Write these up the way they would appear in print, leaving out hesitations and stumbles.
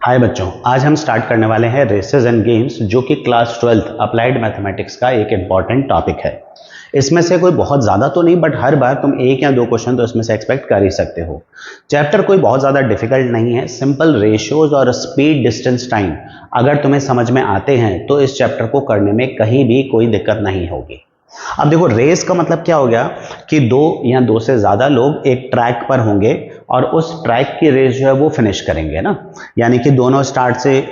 हाय बच्चों, आज हम स्टार्ट करने वाले हैं रेसेस एंड गेम्स, जो कि क्लास 12th अप्लाइड मैथमेटिक्स का एक इंपॉर्टेंट टॉपिक है। इसमें से कोई बहुत ज़्यादा तो नहीं, बट हर बार तुम एक या दो क्वेश्चन तो इसमें से एक्सपेक्ट कर ही सकते हो। चैप्टर कोई बहुत ज़्यादा डिफिकल्ट नहीं है, सिंपल रेशियोज और स्पीड, डिस्टेंस, टाइम अगर तुम्हें समझ में आते हैं तो इस चैप्टर को करने में कहीं भी कोई दिक्कत नहीं होगी। अब देखो, रेस का मतलब क्या हो गया कि दो या दो से ज्यादा लोग एक ट्रैक पर होंगे और उस ट्रैक की रेस जो है वो फिनिश करेंगे ना, यानी कि दोनों स्टार्ट से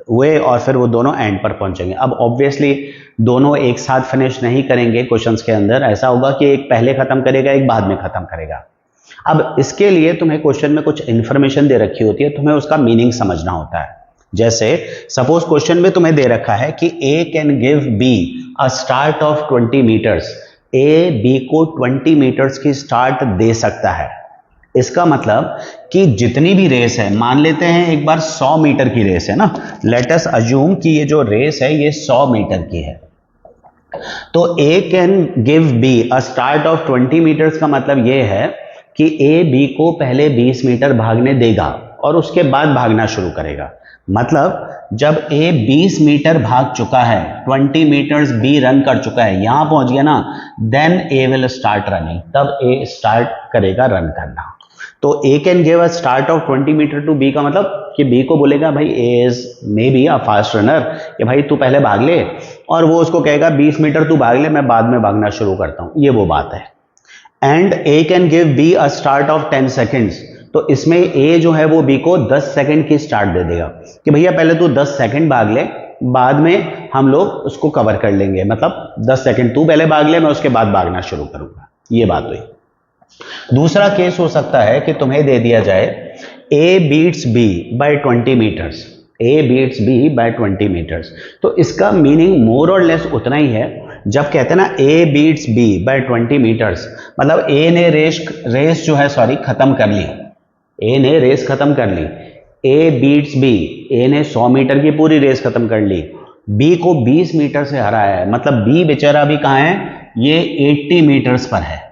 हुए और फिर वो दोनों एंड पर पहुंचेंगे। अब ऑब्वियसली दोनों एक साथ फिनिश नहीं करेंगे, क्वेश्चंस के अंदर ऐसा होगा कि एक पहले खत्म करेगा, एक बाद में खत्म करेगा। अब इसके लिए तुम्हें क्वेश्चन में कुछ इंफॉर्मेशन दे रखी होती है, तुम्हें उसका मीनिंग समझना होता है। जैसे सपोज क्वेश्चन में तुम्हें दे रखा है कि A can give B a start of 20 metres. A B को 20 मीटर्स की स्टार्ट दे सकता है। इसका मतलब कि जितनी भी रेस है, मान लेते हैं एक बार 100 मीटर की रेस है ना, लेट अस अज्यूम कि ये जो रेस है ये 100 मीटर की है। तो A can give B a start of 20 metres का मतलब ये है कि ए बी को पहले 20 मीटर भागने देगा और उसके बाद भागना शुरू करेगा। मतलब जब ए 20 मीटर भाग चुका है, 20 मीटर्स बी रन कर चुका है, यहां पहुंच गया ना, then A will start running, तब ए स्टार्ट करेगा रन करना। तो A can give a start of 20 metre to B का मतलब कि बी को बोलेगा भाई A is maybe a fast runner, कि भाई तू पहले भाग ले, और वो उसको कहेगा 20 मीटर तू भाग ले, मैं बाद में भागना शुरू करता हूं। ये वो बात है। And A can give B a start of 10 seconds. तो इसमें ए जो है वो बी को 10 सेकंड की स्टार्ट दे देगा कि भैया पहले तू 10 सेकंड भाग ले, बाद में हम लोग उसको कवर कर लेंगे। मतलब 10 सेकंड तू पहले भाग ले, मैं उसके बाद भागना शुरू करूंगा। ये बात हुई। दूसरा केस हो सकता है कि तुम्हें दे दिया जाए A beats B by 20 metres. A beats B by 20 metres. तो इसका मीनिंग मोर और लेस उतना ही है। जब कहते हैं ना A beats B by 20 metres, मतलब ए ने रेस जो है खत्म कर ली। ए ने रेस खत्म कर ली। ए बीट्स बी, ए ने 100 मीटर की पूरी रेस खत्म कर ली, बी को 20 मीटर से हराया है। मतलब बी बेचारा भी कहां है, ये 80 मीटर्स पर है।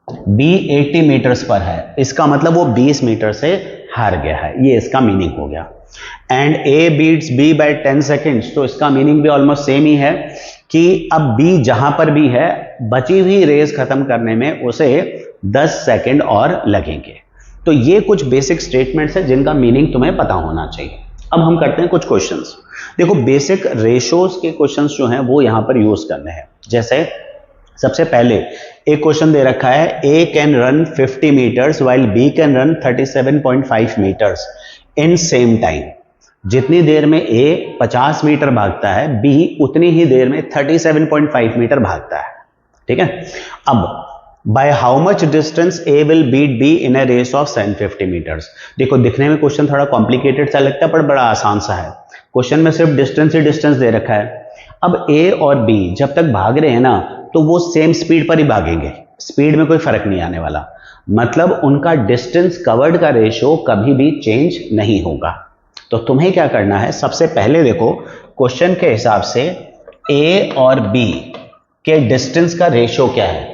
बी 80 मीटर्स पर है, इसका मतलब वो 20 मीटर से हार गया है। ये इसका मीनिंग हो गया। And A beats B by 10 seconds, तो इसका मीनिंग भी ऑलमोस्ट सेम ही है कि अब बी जहां पर भी है, बची हुई रेस खत्म करने में उसे 10 सेकेंड और लगेंगे। तो ये कुछ बेसिक स्टेटमेंट्स हैं जिनका मीनिंग तुम्हें पता होना चाहिए। अब हम करते हैं कुछ क्वेश्चंस। देखो, बेसिक रेशोज के क्वेश्चंस जो हैं वो यहां पर यूज करने हैं। जैसे सबसे पहले एक क्वेश्चन दे रखा है, A can run 50 metres while B can run 37.5 metres in same time. जितनी देर में ए 50 मीटर भागता है, बी उतनी ही देर में 37.5 मीटर भागता है। ठीक है। अब by how much distance A will beat B in a race of 750 metres. देखो, दिखने में क्वेश्चन थोड़ा कॉम्प्लिकेटेड सा लगता है, पर बड़ा आसान सा है। क्वेश्चन में सिर्फ डिस्टेंस ही डिस्टेंस दे रखा है। अब ए और बी जब तक भाग रहे हैं ना, तो वो सेम स्पीड पर ही भागेंगे, स्पीड में कोई फर्क नहीं आने वाला। मतलब उनका डिस्टेंस कवर्ड का रेशो कभी भी चेंज नहीं होगा। तो तुम्हें क्या करना है, सबसे पहले देखो क्वेश्चन के हिसाब से ए और बी के डिस्टेंस का रेशो क्या है।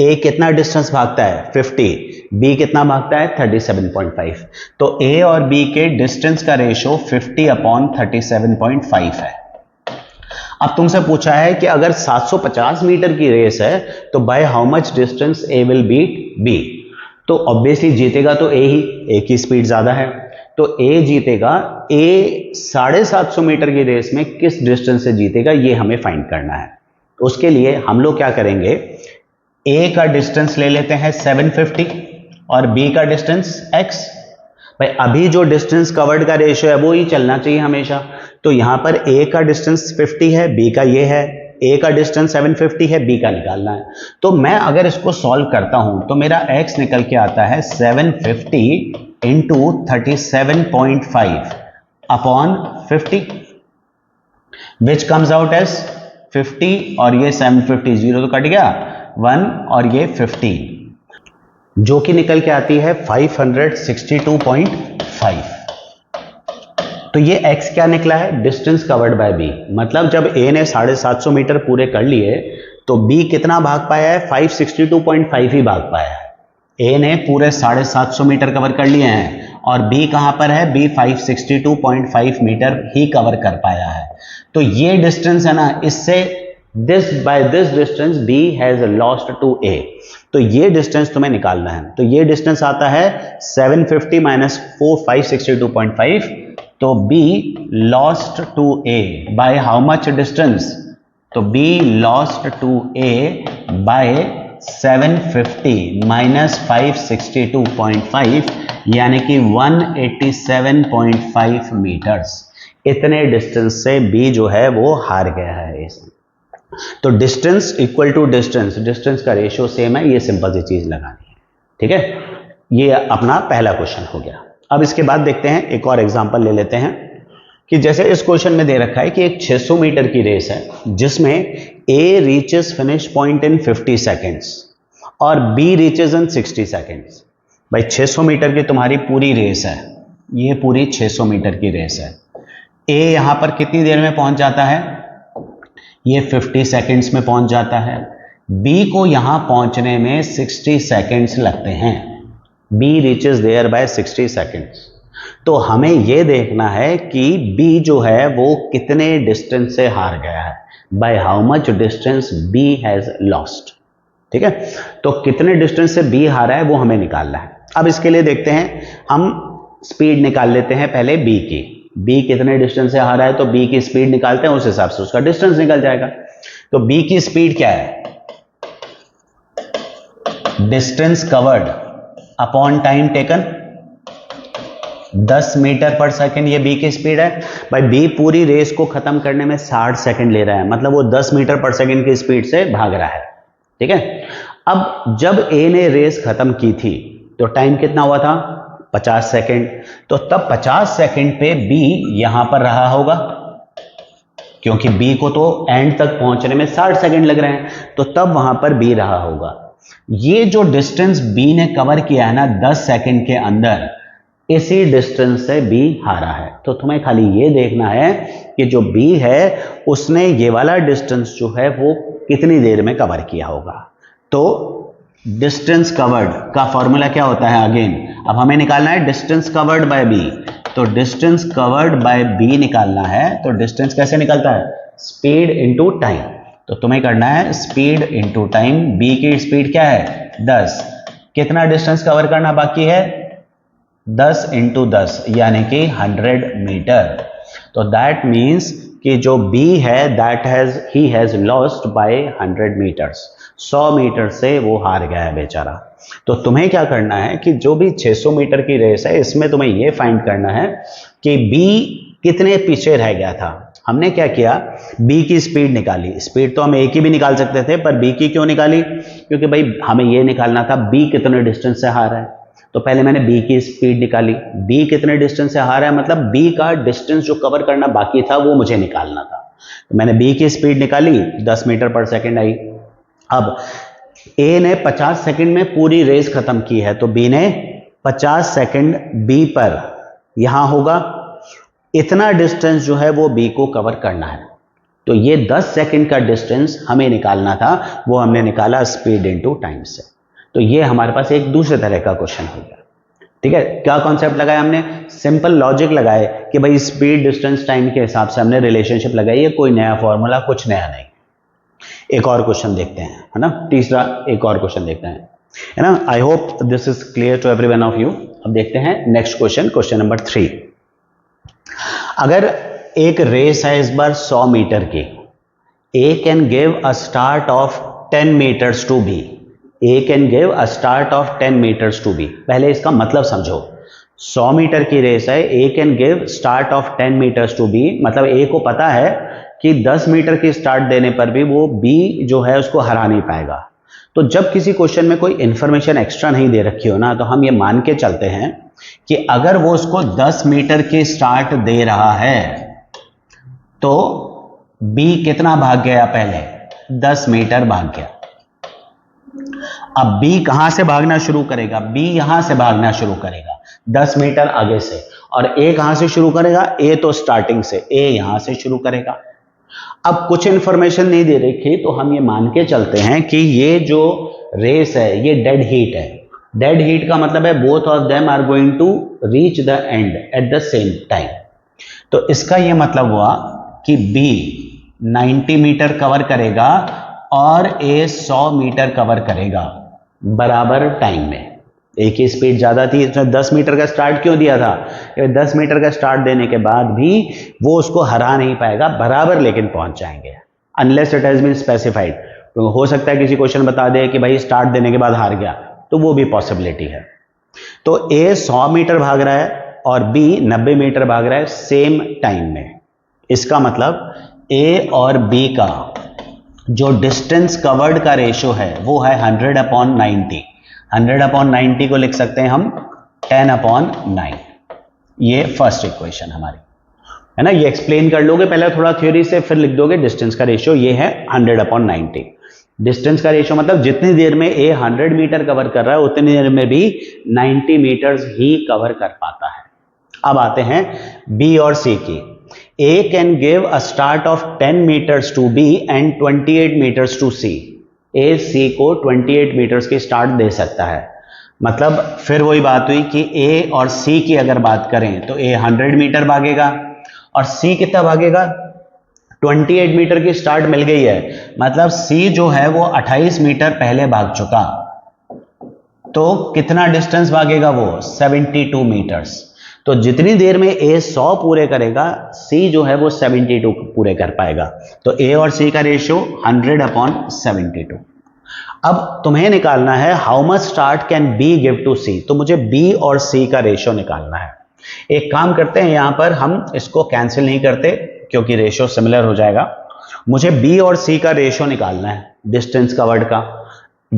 ए कितना डिस्टेंस भागता है, 50, बी कितना भागता है, 37.5। तो ए और बी के डिस्टेंस का रेशो 50/37.5 है। अब तुमसे पूछा है कि अगर 750 मीटर की रेस है तो by how much distance A will beat B. तो ऑब्वियसली जीतेगा तो ए ही, ए की स्पीड ज्यादा है, तो ए जीतेगा। ए 750 मीटर की रेस में किस डिस्टेंस से जीतेगा, ये हमें फाइंड करना है। उसके लिए हम लोग क्या करेंगे, ए का डिस्टेंस ले लेते हैं 750 और बी का डिस्टेंस x। भाई अभी जो डिस्टेंस कवर्ड का रेशियो है वो ही चलना चाहिए हमेशा। तो यहां पर a का डिस्टेंस 50 है, b का ये है, a का डिस्टेंस 750 है, b का निकालना है। तो मैं अगर इसको सॉल्व करता हूं तो मेरा x निकल के आता है 750 into 37.5 upon 50, which comes out as 50, और ये 750, जीरो तो कट गया, 1 और ये 15, जो कि निकल के आती है 562.5। तो ये x क्या निकला है, डिस्टेंस कवर्ड बाय b। मतलब जब a ने 750 मीटर पूरे कर लिए तो b कितना भाग पाया है, 562.5 ही भाग पाया है। ए ने पूरे 750 मीटर कवर कर लिए हैं और बी कहां पर है, बी 562.5 मीटर ही कवर कर पाया है। तो ये डिस्टेंस है ना, इससे by this distance B has lost to A. तो ये डिस्टेंस तुम्हें निकालना है। तो ये डिस्टेंस आता है 750 माइनस 562.5। तो B lost to A by how much distance, तो B lost to A by 750 minus 562.5 यानी कि 187.5 मीटर्स। इतने डिस्टेंस से बी जो है वो हार गया है इसमें। तो distance equal to distance, distance का रेशियो सेम है, ये सिंपल सी चीज लगानी है। ठीक है, ये अपना पहला क्वेश्चन हो गया। अब इसके बाद देखते हैं एक और एग्जांपल ले लेते हैं कि जैसे इस क्वेश्चन में दे रखा है कि एक 600 मीटर की रेस है जिसमें A reaches finish point in 50 seconds और बी रीचेस इन 60 सेकेंड्स। भाई 600 मीटर की तुम्हारी पूरी रेस है, ये पूरी 600 मीटर की रेस है। ए यहां पर कितनी देर में पहुंच जाता है, ये 50 सेकेंड्स में पहुंच जाता है। बी को यहां पहुंचने में 60 सेकेंड्स लगते हैं। B reaches there by 60 seconds. तो हमें यह देखना है कि बी जो है वो कितने डिस्टेंस से हार गया है, by how much distance B has lost. ठीक है, तो कितने डिस्टेंस से बी हारा है वो हमें निकालना है। अब इसके लिए देखते हैं, हम स्पीड निकाल लेते हैं पहले बी की। बी कितने डिस्टेंस से हारा है तो बी की स्पीड निकालते हैं, उस हिसाब से उसका डिस्टेंस निकल जाएगा। तो बी की स्पीड क्या है, distance covered upon time taken, 10 metre per second ये बी की स्पीड है। भाई बी पूरी रेस को खत्म करने में 60 सेकेंड ले रहा है, मतलब वो 10 मीटर पर सेकेंड की स्पीड से भाग रहा है। ठीक है, अब जब ए ने रेस खत्म की थी तो टाइम कितना हुआ था, 50 सेकेंड। तो तब 50 सेकेंड पे बी यहां पर रहा होगा, क्योंकि बी को तो एंड तक पहुंचने में 60 सेकेंड लग रहे हैं, तो तब वहां पर बी रहा होगा। ये जो डिस्टेंस बी ने कवर किया है ना 10 सेकेंड के अंदर, इसी डिस्टेंस से बी हारा है। तो तुम्हें खाली ये देखना है कि जो बी है उसने ये वाला डिस्टेंस जो है वो कितनी देर में कवर किया होगा। तो डिस्टेंस कवर्ड का फॉर्मूला क्या होता है, अगेन अब हमें निकालना है डिस्टेंस कवर्ड बाय बी। तो डिस्टेंस कवर्ड बाय बी निकालना है, तो डिस्टेंस कैसे निकलता है, स्पीड इंटू टाइम। तो तुम्हें करना है स्पीड इंटू टाइम। बी की स्पीड क्या है 10, कितना डिस्टेंस कवर करना बाकी है, 10 इंटू 10 यानी कि 100 मीटर। तो दैट मीन्स कि जो बी है that he has lost by 100 metres. 100 metre से वो हार गया है बेचारा। तो तुम्हें क्या करना है कि जो भी 600 मीटर की रेस है इसमें तुम्हें ये फाइंड करना है कि बी कितने पीछे रह गया था। हमने क्या किया, बी की स्पीड निकाली। स्पीड तो हम ए की भी निकाल सकते थे, पर बी की क्यों निकाली, क्योंकि भाई हमें ये निकालना था बी कितने डिस्टेंस से हार है। तो पहले मैंने बी की स्पीड निकाली, बी कितने डिस्टेंस से हार है मतलब बी का डिस्टेंस जो कवर करना बाकी था वो मुझे निकालना था। तो मैंने बी की स्पीड निकाली, 10 मीटर पर सेकेंड आई। अब ए ने 50 सेकंड में पूरी रेस खत्म की है, तो बी ने 50 सेकंड बी पर यहां होगा, इतना डिस्टेंस जो है वो बी को कवर करना है। तो ये 10 सेकंड का डिस्टेंस हमें निकालना था, वो हमने निकाला स्पीड इनटू टाइम से। तो ये हमारे पास एक दूसरे तरह का क्वेश्चन हो गया। ठीक है, क्या कॉन्सेप्ट लगाया हमने, सिंपल लॉजिक लगाए कि भाई स्पीड डिस्टेंस टाइम के हिसाब से हमने रिलेशनशिप लगाई है, कोई नया फॉर्मूला कुछ नया नहीं। एक और क्वेश्चन देखते हैं, है ना, तीसरा एक और क्वेश्चन देखते हैं, है ना। I hope this is clear to every one of you. अब देखते हैं नेक्स्ट क्वेश्चन, क्वेश्चन नंबर 3। अगर एक रेस है इस बार 100 मीटर की, A can give a start of 10 metres to B. A can give a start of 10 metres to B. पहले इसका मतलब समझो, 100 मीटर की रेस है, A can give start of 10 metres to B, मतलब ए को पता है कि 10 मीटर की स्टार्ट देने पर भी वो बी जो है उसको हरा नहीं पाएगा। तो जब किसी क्वेश्चन में कोई इंफॉर्मेशन एक्स्ट्रा नहीं दे रखी हो ना, तो हम ये मान के चलते हैं कि अगर वो उसको 10 मीटर की स्टार्ट दे रहा है तो बी कितना भाग गया, पहले 10 मीटर भाग गया। अब बी कहां से भागना शुरू करेगा, बी यहां से भागना शुरू करेगा 10 मीटर आगे से, और ए कहां से शुरू करेगा, ए तो स्टार्टिंग से, ए यहां से शुरू करेगा। अब कुछ इंफॉर्मेशन नहीं दे रखी तो हम ये मान के चलते हैं कि ये जो रेस है ये डेड हीट है, डेड हीट का मतलब है both of them are going to reach the end at the same time. तो इसका ये मतलब हुआ कि B 90 मीटर कवर करेगा और A 100 मीटर कवर करेगा बराबर टाइम में। एक ही स्पीड ज्यादा थी, इसने 10 मीटर का स्टार्ट क्यों दिया था? 10 मीटर का स्टार्ट देने के बाद भी वो उसको हरा नहीं पाएगा, बराबर लेकिन पहुंच जाएंगे, unless it has been specified. तो हो सकता है किसी क्वेश्चन बता दे कि भाई स्टार्ट देने के बाद हार गया, तो वो भी पॉसिबिलिटी है। तो A 100 मीटर भाग रहा है और B 90 मीटर भाग रहा है सेम टाइम में। इसका मतलब A और B का जो डिस्टेंस कवर्ड का रेशो है वो है 100/90। 100/90 को लिख सकते हैं हम 10/9। ये फर्स्ट इक्वेशन हमारी है ना, ये एक्सप्लेन कर लोगे पहले थोड़ा थ्योरी से, फिर लिख दोगे डिस्टेंस का रेशियो ये है 100/90। डिस्टेंस का रेशियो मतलब जितनी देर में A 100 मीटर कवर कर रहा है उतनी देर में भी 90 मीटर्स ही कवर कर पाता है। अब आते हैं B और C की। A can give a start of 10 meters to B and 28 meters to C। A C को 28 मीटर्स की स्टार्ट दे सकता है। मतलब फिर वही बात हुई कि A और C की अगर बात करें तो A 100 मीटर भागेगा और C कितना भागेगा? 28 मीटर की स्टार्ट मिल गई है, मतलब C जो है वो 28 मीटर पहले भाग चुका, तो कितना डिस्टेंस भागेगा वो? 72 मीटर्स। तो जितनी देर में A 100 पूरे करेगा, C जो है वो 72 पूरे कर पाएगा। तो A और C का रेशियो 100/72। अब तुम्हें निकालना है how much start can B give to C। तो मुझे B और C का रेशियो निकालना है। एक काम करते हैं, यहां पर हम इसको कैंसिल नहीं करते क्योंकि रेशियो सिमिलर हो जाएगा। मुझे B और C का रेशियो निकालना है डिस्टेंस कवर्ड का।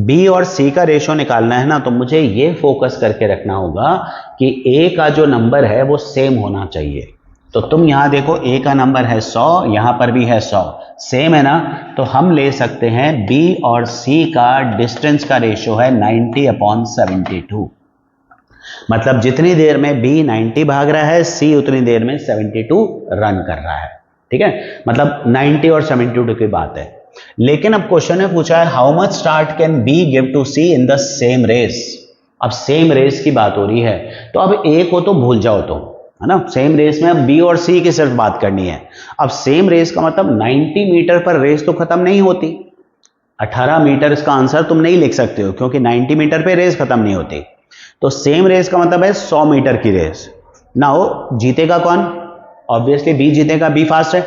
B और C का रेशियो निकालना है ना, तो मुझे ये फोकस करके रखना होगा कि A का जो नंबर है वो सेम होना चाहिए। तो तुम यहां देखो A का नंबर है 100, यहां पर भी है 100, सेम है ना, तो हम ले सकते हैं B और C का डिस्टेंस का रेशियो है 90/72। मतलब जितनी देर में B 90 भाग रहा है, C उतनी देर में 72 रन कर रहा है। ठीक है, मतलब 90 और 72 की बात है। लेकिन अब क्वेश्चन में पूछा है how much start can B give to C in the same race. अब सेम रेस की बात हो रही है, तो अब A को तो भूल जाओ, तो है ना, सेम रेस में अब B और C की सिर्फ बात करनी है। अब सेम रेस का मतलब 90 मीटर पर रेस तो खत्म नहीं होती। 18 मीटर इसका आंसर तुम नहीं लिख सकते हो क्योंकि 90 मीटर पे रेस खत्म नहीं होती। तो सेम रेस का मतलब है 100 मीटर की रेस। ना हो जीतेगा कौन? ऑब्वियसली B जीतेगा, B फास्ट है।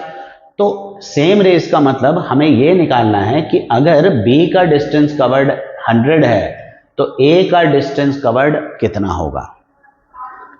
तो सेम रेस का मतलब हमें यह निकालना है कि अगर B का डिस्टेंस कवर्ड 100 है तो A का डिस्टेंस कवर्ड कितना होगा।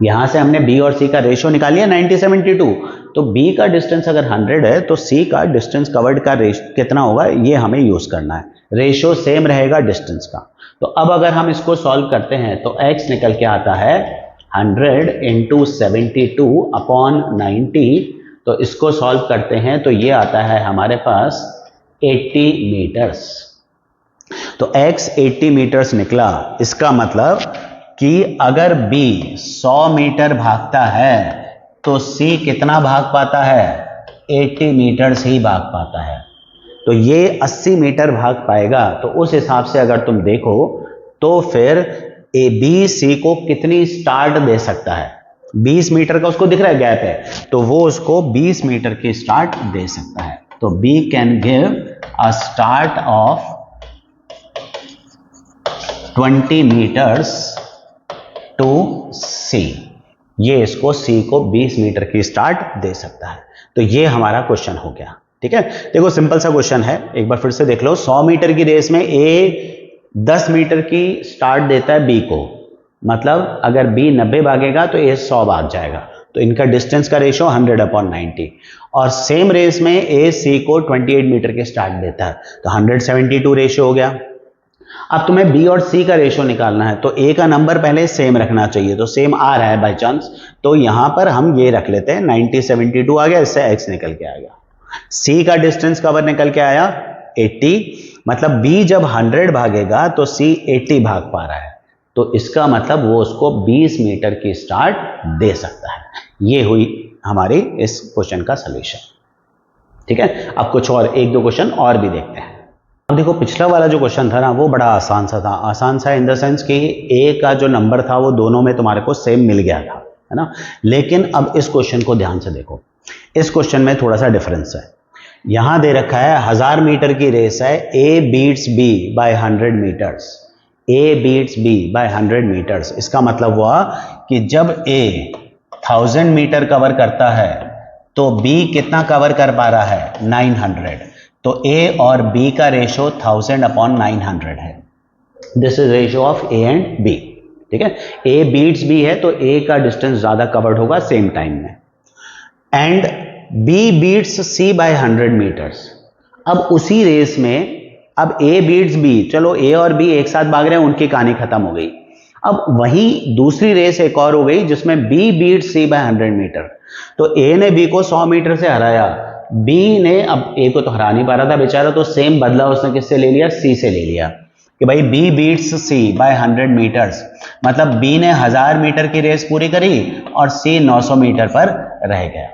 यहां से हमने B और C का रेशियो निकाल लिया 90/72, तो B का डिस्टेंस अगर 100 है तो C का डिस्टेंस कवर्ड का कितना होगा, ये हमें यूज करना है। रेशियो सेम रहेगा डिस्टेंस का। तो अब अगर हम इसको सॉल्व करते हैं तो x निकल के आता है 100 × 72/90। तो इसको सॉल्व करते हैं तो ये आता है हमारे पास 80 मीटर्स। तो x 80 मीटर्स निकला। इसका मतलब कि अगर B 100 मीटर भागता है तो C कितना भाग पाता है? 80 मीटर्स ही भाग पाता है। तो ये 80 मीटर भाग पाएगा। तो उस हिसाब से अगर तुम देखो तो फिर B C को कितनी स्टार्ट दे सकता है? 20 मीटर का उसको दिख रहा है गैप है, तो वो उसको 20 मीटर की स्टार्ट दे सकता है। तो B can give a start of 20 metres to C। ये इसको C को 20 मीटर की स्टार्ट दे सकता है। तो ये हमारा क्वेश्चन हो गया। ठीक है, देखो सिंपल सा क्वेश्चन है, एक बार फिर से देख लो। 100 मीटर की रेस में A 10 मीटर की स्टार्ट देता है B को, मतलब अगर B 90 भागेगा तो A 100 भाग जाएगा। तो इनका डिस्टेंस का रेशियो 100/90। और सेम रेस में A C को 28 मीटर की स्टार्ट देता है, तो 172 रेशियो हो गया। अब तुम्हें B और C का रेशियो निकालना है, तो A का नंबर पहले सेम रखना चाहिए, तो सेम आ रहा है बाई चांस, तो यहां पर हम ये रख लेते हैं 90/72 आ गया, इससे x निकल के आ गया। C का डिस्टेंस कवर निकल के आया 80, मतलब B जब 100 भागेगा तो C 80 भाग पा रहा है, तो इसका मतलब वो उसको 20 मीटर की स्टार्ट दे सकता है। ये हुई हमारी इस क्वेश्चन का सलूशन। ठीक है, अब कुछ और एक दो क्वेश्चन और भी देखते हैं। अब देखो पिछला वाला जो क्वेश्चन था ना वो बड़ा आसान सा था, आसान सा इन द सेंस कि ए का जो नंबर था वो दोनों में तुम्हारे को सेम मिल गया था, है ना। लेकिन अब इस क्वेश्चन को ध्यान से देखो, इस क्वेश्चन में थोड़ा सा डिफरेंस है। यहां दे रखा है 1000 मीटर की रेस है, A beats B by 100 metres, A beats B by 100 metres. इसका मतलब हुआ कि जब ए 1000 मीटर कवर करता है तो बी कितना कवर कर पा रहा है, 900। तो ए और बी का रेशो 1000/900 है। This is ratio of A and B, ठीक है। ए बीट्स बी है तो ए का डिस्टेंस ज्यादा कवर्ड होगा सेम टाइम में, and B beats C by 100 metres. अब उसी रेस में अब ए बीट्स बी, चलो ए और बी एक साथ भाग रहे हैं, उनकी कहानी खत्म हो गई। अब वही दूसरी रेस एक और हो गई जिसमें B beats C by 100 metre. तो ए ने बी को 100 मीटर से हराया, बी ने अब ए को तो हरा नहीं पा रहा था बेचारा, तो सेम बदला उसने किससे ले लिया, सी से ले लिया कि भाई B beats C by 100 metres, मतलब बी ने 1000 मीटर की रेस पूरी करी और सी 900 मीटर पर रह गया।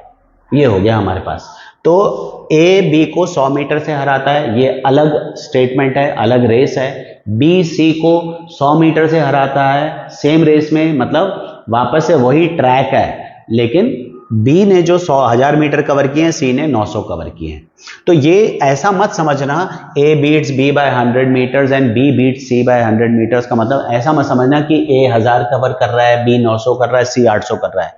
ये हो गया हमारे पास। तो ए बी को 100 मीटर से हराता है, ये अलग स्टेटमेंट है, अलग रेस है। बी सी को 100 मीटर से हराता है सेम रेस में, मतलब वापस से वही ट्रैक है, लेकिन बी ने जो 1000 मीटर कवर किए हैं, सी ने 900 कवर किए हैं। तो ये ऐसा मत समझना A beats B by 100 metres and B beats C by 100 metres का मतलब ऐसा मत समझना कि ए 1000 कवर कर रहा है, बी 900 कर रहा है, सी 800 कर रहा है।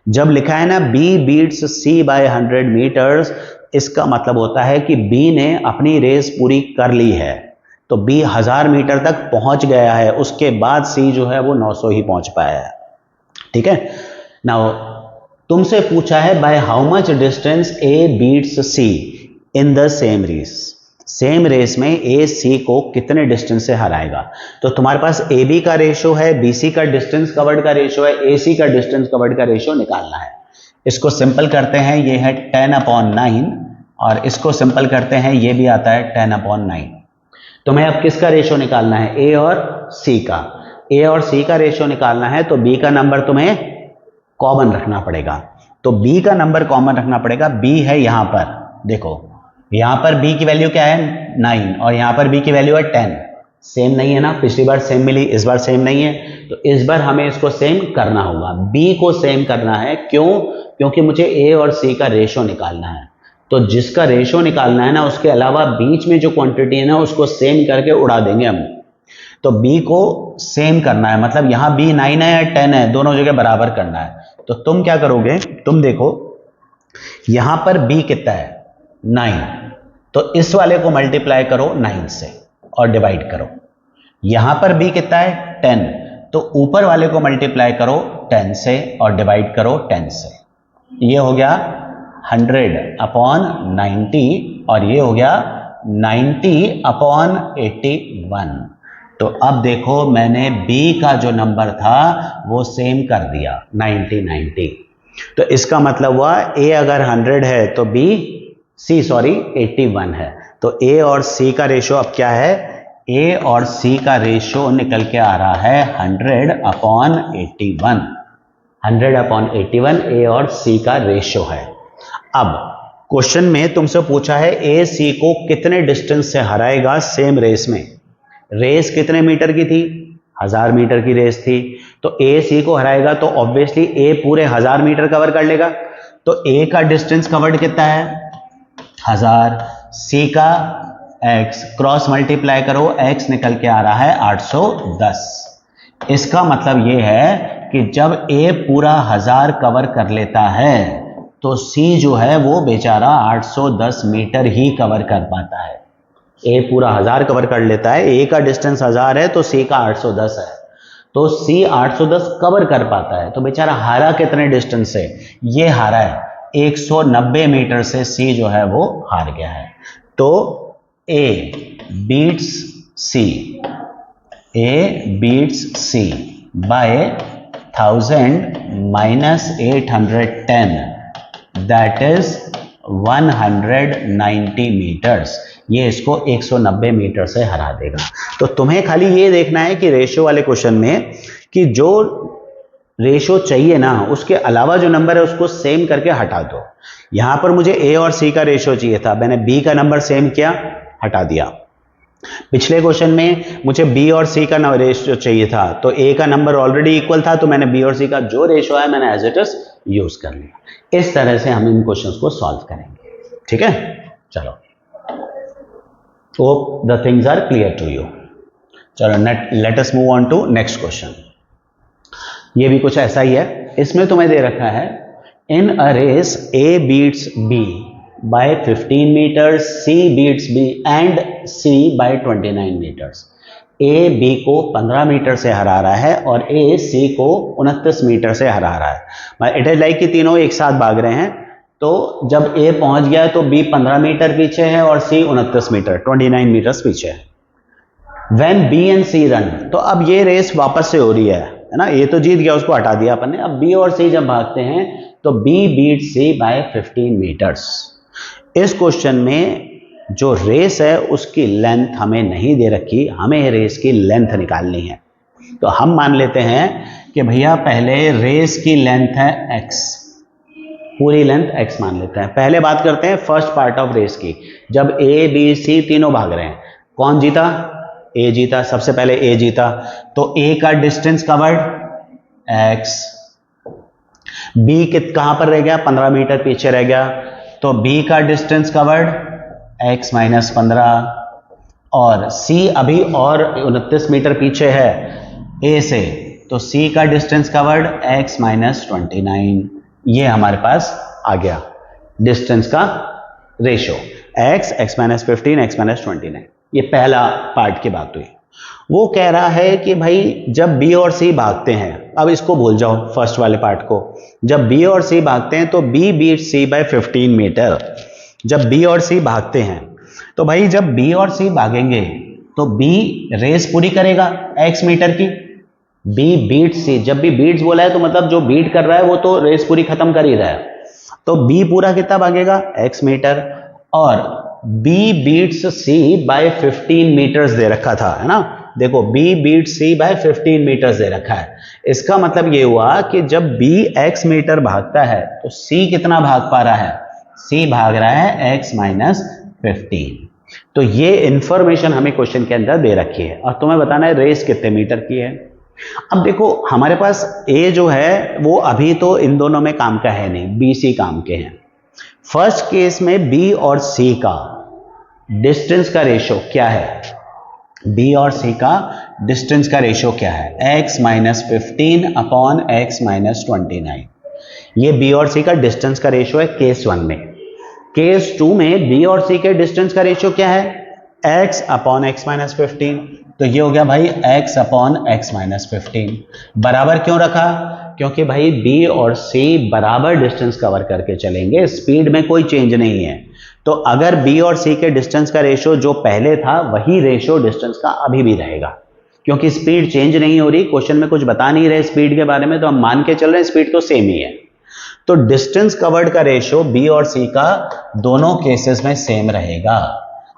जब लिखा है ना B beats C by 100 metres, इसका मतलब होता है कि बी ने अपनी रेस पूरी कर ली है, तो बी 1000 मीटर तक पहुंच गया है, उसके बाद सी जो है वो 900 ही पहुंच पाया है, ठीक है। नाउ तुमसे पूछा है by how much distance A beats C in the same race, same race में ए सी को कितने डिस्टेंस से हराएगा। तो तुम्हारे पास ए बी का रेशो है, बी सी का डिस्टेंस कवर्ड का रेशो है, ए सी का डिस्टेंस कवर्ड का रेशो निकालना है। इसको सिंपल करते हैं, ये है 10/9, और इसको सिंपल करते हैं, ये भी आता है 10/9। तुम्हें अब किसका रेशो निकालना है, ए और सी का। ए और सी का रेशो निकालना है तो बी का नंबर तुम्हें कॉमन रखना पड़ेगा। तो बी का नंबर कॉमन रखना पड़ेगा, बी है यहां पर, देखो यहां पर बी की वैल्यू क्या है 9 और यहां पर बी की वैल्यू है 10। सेम नहीं है ना, पिछली बार सेम मिली, इस बार सेम नहीं है, तो इस बार हमें इसको सेम करना होगा, बी को सेम करना है। क्यों? क्योंकि मुझे ए और सी का रेशो निकालना है। तो जिसका रेशो निकालना है ना, उसके अलावा बीच में जो क्वांटिटी है ना उसको सेम करके उड़ा देंगे हम। तो बी को सेम करना है, मतलब यहां बी 9 है या 10 है, दोनों जगह बराबर करना है। तो तुम क्या करोगे, तुम देखो यहां पर बी कितना है 9, तो इस वाले को मल्टीप्लाई करो 9 से और डिवाइड करो। यहां पर बी कितना है 10, तो ऊपर वाले को मल्टीप्लाई करो 10 से और डिवाइड करो 10 से। ये हो गया 100/90 और ये हो गया 90/81। तो अब देखो मैंने b का जो नंबर था वो सेम कर दिया 90। तो इसका मतलब हुआ a अगर 100 है तो b 81 है। तो a और c का रेशो अब क्या है, a और c का रेशो निकल के आ रहा है 100/81। 100/81 a और c का रेशो है। अब क्वेश्चन में तुमसे पूछा है ए सी को कितने डिस्टेंस से हराएगा सेम रेस में। रेस कितने मीटर की थी, 1000 मीटर की रेस थी, तो ए सी को हराएगा तो ऑब्वियसली ए पूरे 1000 मीटर कवर कर लेगा। तो ए का डिस्टेंस कवर्ड कितना है 1000, सी का x क्रॉस मल्टीप्लाई करो, x निकल के आ रहा है 810। इसका मतलब ये है कि जब ए पूरा 1000 कवर कर लेता है तो सी जो है वो बेचारा 810 मीटर ही कवर कर पाता है। ए पूरा 1000 कवर कर लेता है, ए का डिस्टेंस 1000 है तो सी का 810 है, तो सी 810 कवर कर पाता है। तो बेचारा हारा कितने डिस्टेंस से, ये हारा है 190 मीटर से सी जो है वो हार गया है। तो A beats C by 1000 - 810, that is 190 metres. ये इसको 190 मीटर से हरा देगा। तो तुम्हें खाली ये देखना है कि रेशो वाले क्वेश्चन में कि जो रेशो चाहिए ना उसके अलावा जो नंबर है उसको सेम करके हटा दो। यहां पर मुझे ए और सी का रेशो चाहिए था, मैंने बी का नंबर सेम किया, हटा दिया। पिछले क्वेश्चन में मुझे बी और सी का रेशियो चाहिए था, तो ए का नंबर ऑलरेडी इक्वल था, तो मैंने बी और सी का जो रेशियो है मैंने एज इट इज यूज कर लिया। इस तरह से हम इन क्वेश्चंस को सॉल्व करेंगे, ठीक है। चलो, hope the things are clear to you. चलो, let us move on to next question. ये भी कुछ ऐसा ही है। इसमें तुम्हें दे रखा है, in a race A beats B by 15 meters, C beats B and C by 29 meters. A B को 15 मीटर से हरा रहा है और A C को 29 मीटर से हरा रहा है। इट इज लाइक कि तीनों एक साथ भाग रहे हैं, तो जब A पहुंच गया तो B 15 मीटर पीछे है और C 29 मीटर 29 मीटर्स पीछे है। When B and C run, तो अब ये रेस वापस से हो रही है ना, ये तो जीत गया, उसको हटा दिया अपन ने। अब B और C जब भागते हैं तो B beats C by 15 metres. इस क्वेश्चन में जो रेस है उसकी लेंथ हमें नहीं दे रखी, हमें रेस की लेंथ निकालनी है। तो हम मान लेते हैं कि भैया पहले रेस की लेंथ है x, पूरी लेंथ x मान लेते हैं। पहले बात करते हैं फर्स्ट पार्ट ऑफ रेस की, जब a b c तीनों भाग रहे हैं, कौन जीता? a जीता, सबसे पहले a जीता। तो a का डिस्टेंस कवर्ड x, b कहां पर रह गया? 15 मीटर पीछे रह गया, तो B का डिस्टेंस कवर्ड x माइनस 15, और C अभी और 29 मीटर पीछे है A से, तो C का डिस्टेंस कवर्ड x माइनस 29। ये हमारे पास आ गया डिस्टेंस का ratio, x minus 15, x minus 29। ये पहला पार्ट की बात हुई। वो कह रहा है कि भाई जब B और C भागते हैं, अब इसको भूल जाओ फर्स्ट वाले पार्ट को, जब B और C भागते हैं तो B beat C by 15 metre. जब B और C भागते हैं तो भाई जब B और C भागेंगे तो B रेस पूरी करेगा x मीटर की, B बीट C, जब भी बीट्स बोला है तो मतलब जो बीट कर रहा है वो तो रेस पूरी खत्म कर ही रहा है, तो B पूरा कितना भागेगा? x मीटर, और B beats C by 15 metres दे रखा था, है ना। देखो B beat C by 15 metres दे रखा है। इसका मतलब ये हुआ कि जब B x मीटर भागता है तो C कितना भाग पा रहा है? C भाग रहा है x माइनस 15। तो ये इंफॉर्मेशन हमें क्वेश्चन के अंदर दे रखी है और तुम्हें बताना है रेस कितने मीटर की है। अब देखो हमारे पास A जो है वो अभी तो इन दोनों में काम का है नहीं, B C काम के हैं। फर्स्ट केस में B और C का डिस्टेंस का रेशियो क्या है? B और C का डिस्टेंस का रेशियो क्या है? x minus 15 upon x minus 29। ये B और C का डिस्टेंस का रेशियो है केस 1 में। केस 2 में B और C के डिस्टेंस का रेशियो क्या है? x upon x minus 15। तो ये हो गया भाई x अपॉन x माइनस 15। बराबर क्यों रखा? क्योंकि भाई B और C बराबर डिस्टेंस कवर करके चलेंगे, स्पीड में कोई चेंज नहीं है। तो अगर B और C के डिस्टेंस का रेशियो जो पहले था वही रेशियो डिस्टेंस का अभी भी रहेगा, क्योंकि स्पीड चेंज नहीं हो रही। क्वेश्चन में कुछ बता नहीं रहे स्पीड के बारे में, तो हम मान के चल रहे हैं स्पीड तो सेम ही है। तो डिस्टेंस कवर्ड का रेशियो B और C का दोनों केसेस में सेम रहेगा,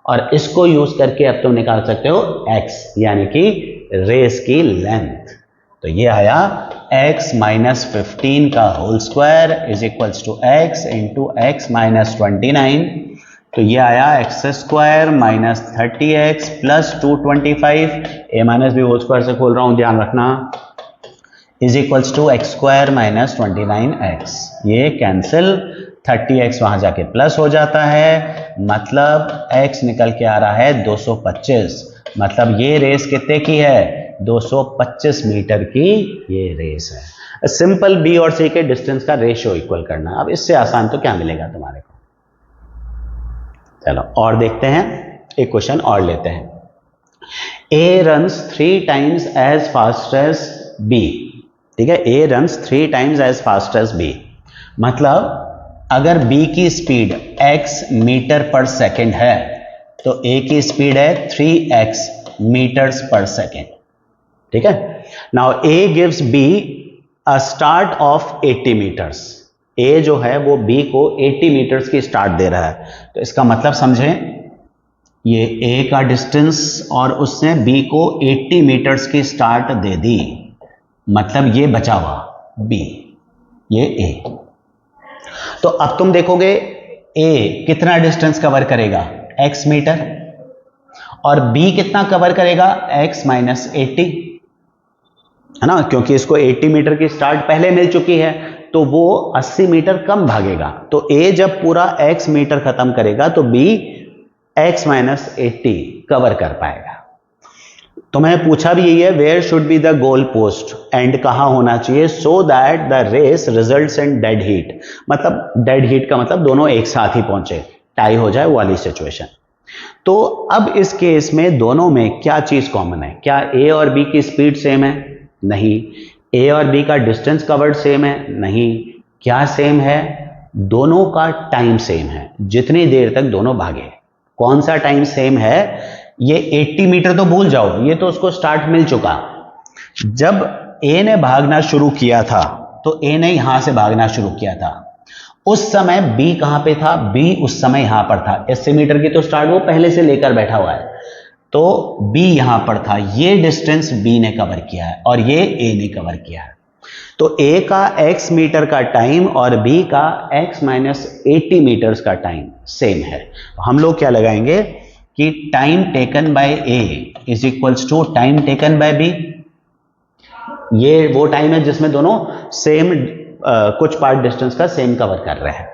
और इसको यूज करके अब तुम निकाल सकते हो x, यानी कि रेस की लेंथ। तो ये आया x माइनस 15 का whole square is equals to x into x minus 29। तो ये आया x square minus 30x plus 225, a minus b whole square से खोल रहा हूं ध्यान रखना, is equals to x square minus 29x। ये कैंसिल, 30x वहां जाके प्लस हो जाता है, मतलब x निकल के आ रहा है 225। मतलब ये रेस कितने की है? 225 मीटर की ये रेस है। सिंपल B और C के डिस्टेंस का रेशियो इक्वल करना। अब इससे आसान तो क्या मिलेगा तुम्हारे को? चलो और देखते हैं, एक क्वेश्चन और लेते हैं। A runs 3 times as fast as B। ठीक है, A runs 3 times as fast as B। मतलब अगर B की speed x metre per second है तो A की स्पीड है 3x मीटर्स पर सेकेंड। ठीक है, now A gives B a start of 80 metres. A जो है वो B को 80 मीटर्स की स्टार्ट दे रहा है। तो इसका मतलब समझें, ये A का डिस्टेंस और उसने B को 80 मीटर्स की स्टार्ट दे दी, मतलब ये बचा हुआ B, ये A। तो अब तुम देखोगे A कितना डिस्टेंस कवर करेगा? x मीटर, और b कितना कवर करेगा, x माइनस 80, है ना, क्योंकि इसको 80 मीटर की स्टार्ट पहले मिल चुकी है तो वो 80 मीटर कम भागेगा। तो a जब पूरा x मीटर खत्म करेगा तो b x माइनस 80 कवर कर पाएगा। तो मैं पूछा भी यही है, where should be the goal post, and कहां होना चाहिए, so that the race results in dead heat. मतलब डेड हीट का मतलब दोनों एक साथ ही पहुंचे, टाई हो जाए, वो वाली सिचुएशन। तो अब इस केस में दोनों में क्या चीज कॉमन है, क्या a और b की स्पीड सेम है, नहीं। a और b का डिस्टेंस कवर्ड सेम है, नहीं। क्या सेम है, दोनों का टाइम सेम है, जितनी देर तक दोनों भागे। कौन सा टाइम सेम है, ये 80 मीटर तो भूल जाओ, ये तो उसको स्टार्ट मिल चुका। जब a ने भागना शुरू किया था तो a ने यहां से भागना शुरू किया था, उस समय b कहां पे था, b उस समय यहां पर था। 80 मीटर की तो स्टार्ट वो पहले से लेकर बैठा हुआ है, तो b यहां पर था। ये डिस्टेंस b ने कवर किया है और ये a ने कवर किया है। तो a का x मीटर का टाइम और b का x माइनस 80 मीटर्स का टाइम सेम है। हम लोग क्या लगाएंगे कि time taken by a is equals to time taken by b। ये वो टाइम है जिसमें दोनों सेम कुछ पार्ट डिस्टेंस का सेम कवर कर रहे हैं।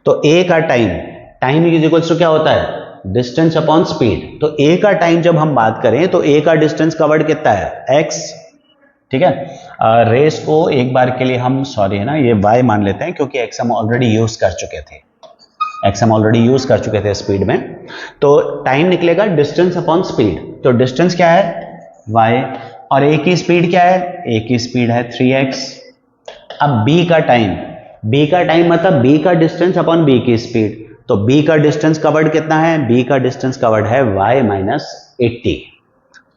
तो a का टाइम इज इक्वल्स टू क्या होता है, डिस्टेंस अपॉन स्पीड। तो a का टाइम जब हम बात करें तो a का डिस्टेंस कवर्ड कितना है, x, ठीक है। रेस को एक बार के लिए हम सॉरी है ना, ये y मान लेते हैं क्योंकि x हम ऑलरेडी यूज कर चुके थे, स्पीड में। तो टाइम निकलेगा डिस्टेंस अपॉन स्पीड। तो डिस्टेंस क्या है, y, और a की स्पीड क्या है, a की स्पीड है 3x। अब b का टाइम मतलब b का डिस्टेंस अपॉन b की स्पीड। तो b का डिस्टेंस कवर्ड कितना है, b का डिस्टेंस कवर्ड है y माइनस 80।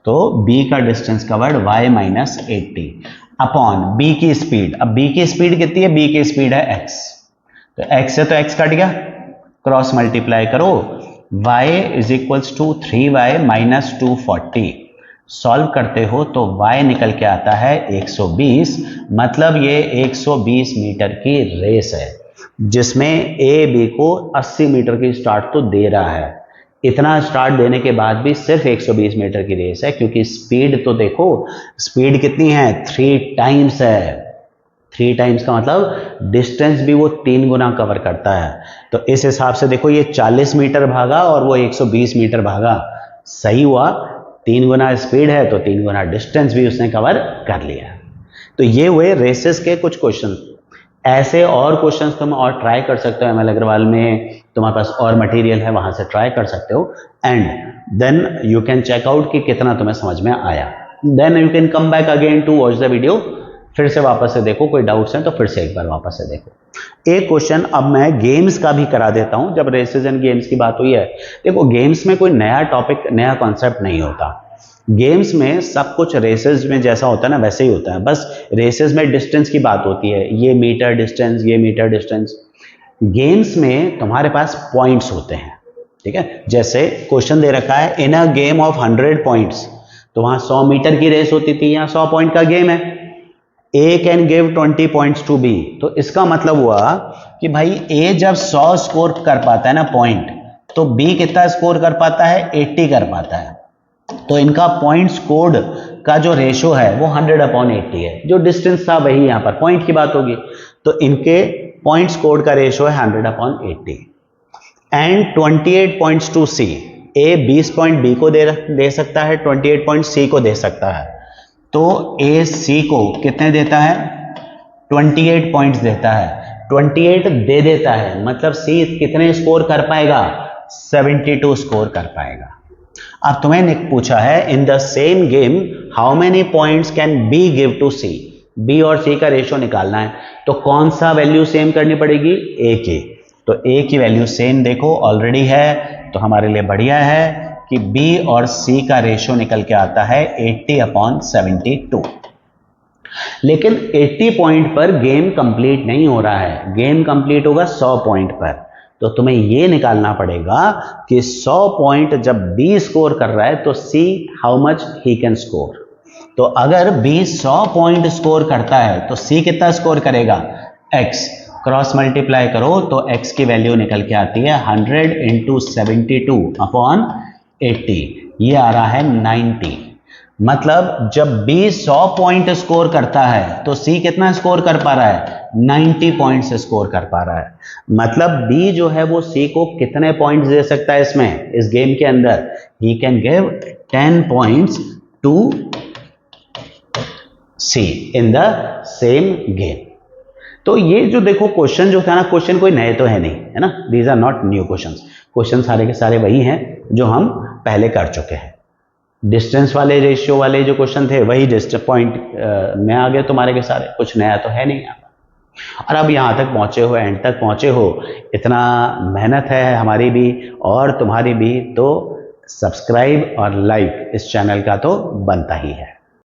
तो b का distance covered y minus 80 upon b की स्पीड। अब b की स्पीड कितनी है, b की स्पीड है x, तो x से तो x कट गया, क्रॉस मल्टीप्लाई करो, y is equals to 3y minus 240। Solve करते हो तो y निकल के आता है 120। मतलब ये 120 मीटर की रेस है जिसमें a b को 80 मीटर की स्टार्ट तो दे रहा है। इतना स्टार्ट देने के बाद भी सिर्फ 120 मीटर की रेस है, क्योंकि स्पीड तो देखो, स्पीड कितनी है, 3 टाइम्स है। 3 टाइम्स का मतलब डिस्टेंस भी वो 3 गुना कवर करता है। तो इस हिसाब से देखो, ये 40 मीटर भागा और वो 120 मीटर भागा, सही हुआ। 3 गुना स्पीड है तो 3 गुना डिस्टेंस भी उसने कवर कर लिया। तो ये हुए रेसेस के कुछ क्वेश्चन। ऐसे और क्वेश्चंस तुम और ट्राई कर सकते हो, एमएल अग्रवाल में तुम्हारे पास और मटेरियल है, वहां से ट्राई कर सकते हो, and then you can check out कि कितना तुम्हें समझ में आया। Then you can come back again to watch the video, फिर से वापस से देखो, कोई डाउट्स हैं तो फिर से एक बार वापस से देखो। एक क्वेश्चन अब मैं गेम्स का भी करा देता हूं, जब रेसेस एंड गेम्स की बात हुई है। देखो, गेम्स में कोई नया टॉपिक, नया कॉन्सेप्ट नहीं होता। गेम्स में सब कुछ रेसेस में जैसा होता है ना, वैसे ही होता है, बस रेसेस में डिस्टेंस की बात होती है, ये मीटर डिस्टेंस, ये मीटर डिस्टेंस। गेम्स में तुम्हारे पास पॉइंट्स होते हैं, ठीक है। जैसे क्वेश्चन दे रखा है, in a game of 100 points, तो वहां 100 मीटर की रेस होती थी, यहाँ 100 पॉइंट का गेम है। A can give 20 points to B। तो इसका मतलब हुआ कि भाई A जब 100 स्कोर कर पाता है ना पॉइंट, तो B कितना स्कोर कर पाता है, 80 कर पाता है। तो इनका पॉइंट स्कोर्ड का जो रेशो है वो 100/80 है। जो डिस्टेंस था वही यहां पर पॉइंट की बात होगी, तो इनके पॉइंट स्कोर्ड का रेशो है 100/80। And 28 points to C। A 20 point B को दे सकता है, 28 पॉइंट C को दे सकता है। तो A C को कितने देता है, 28 पॉइंट्स देता है। 28 दे देता है मतलब C कितने स्कोर कर पाएगा, 72 स्कोर कर पाएगा। अब तुम्हें पूछा है, in the same game how many points can B give to C। B और C का रेशो निकालना है, तो कौन सा वैल्यू सेम करनी पड़ेगी, A की। तो A की वैल्यू सेम देखो ऑलरेडी है, तो हमारे लिए बढ़िया है कि B और C का रेशो निकल के आता है 80/72। लेकिन 80 पॉइंट पर गेम कंप्लीट नहीं हो रहा है, गेम कंप्लीट होगा 100 पॉइंट पर। तो तुम्हें यह निकालना पड़ेगा कि 100 पॉइंट जब B स्कोर कर रहा है तो C how much he can score. तो अगर B 100 पॉइंट स्कोर करता है तो C कितना स्कोर करेगा, X। क्रॉस मल्टीप्लाई करो तो X की वैल्यू निकल के आती है 100 × 72/80। ये आ रहा है 90। मतलब जब B 100 पॉइंट स्कोर करता है तो C कितना स्कोर कर पा रहा है? 90 पॉइंट्स स्कोर कर पा रहा है। मतलब B जो है वो C को कितने पॉइंट्स दे सकता है इसमें, इस गेम के अंदर? He can give 10 points to C in the same game। तो ये जो देखो क्वेश्चन जो था ना, क्वेश्चन कोई नए तो है नहीं, है ना, these are not new questions. Question सारे के सारे वही हैं जो हम पहले कर चुके हैं। डिस्टेंस वाले, रेशियो वाले जो क्वेश्चन थे वही डिस्टेंस पॉइंट में आ गए तुम्हारे के सारे, कुछ नया तो है नहीं यहाँ पर। और अब यहाँ तक पहुंचे हो, एंड तक पहुंचे हो, इतना मेहनत है हमारी भी और तुम्हारी भी, तो सब्सक्राइब और लाइक इस चैनल का तो बनता ही है।